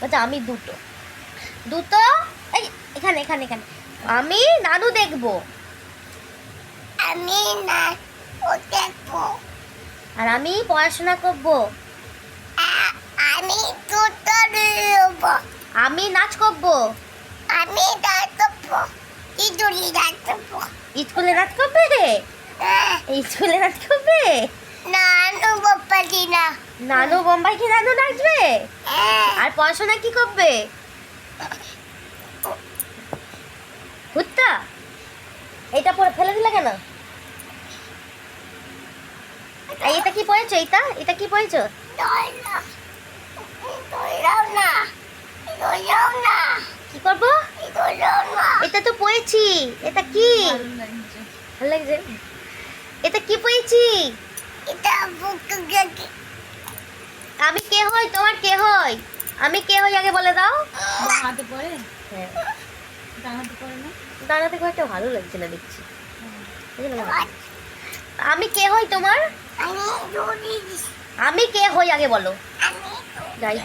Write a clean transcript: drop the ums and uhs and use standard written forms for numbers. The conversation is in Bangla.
আচ্ছা আমি দুটো দুটো এই এখানে এখানে এখানে আমি নানু দেখবো আমি না ও দেখবো আর আমি পড়াশোনা করবো আমি দুটো নেব আমি নাচ করবো আমি দেখবো ইদুলি দেখবো স্কুলে নাচ করবে স্কুলে নাচ করবে নানু বাপালি না নানু বোম্বাই কি নানু নাচবে আর পড়াশোনা কি করবে হুত্তা এটা পরে ফেলে দিলে কেন এই এটা কি পড়েছো এটা কি পড়েছো দইলা দইলাও না দইলাও না কি করবো দইলাও না এটা তো পড়েছি এটা কি ভালো লাগছে এটা কি পড়েছি এটা বুক গেছে আমি কে হই তোমার কে হই আমি কে হই আগে বলে দাও হাতে পড়ে হ্যাঁ ডানাতে পড়ে না দাঁড়াতে কয়েকটা ভালো লাগছে না দেখছি আমি কে হই তোমার আমি দড়ি আমি কে হই আগে বলো আমি যাই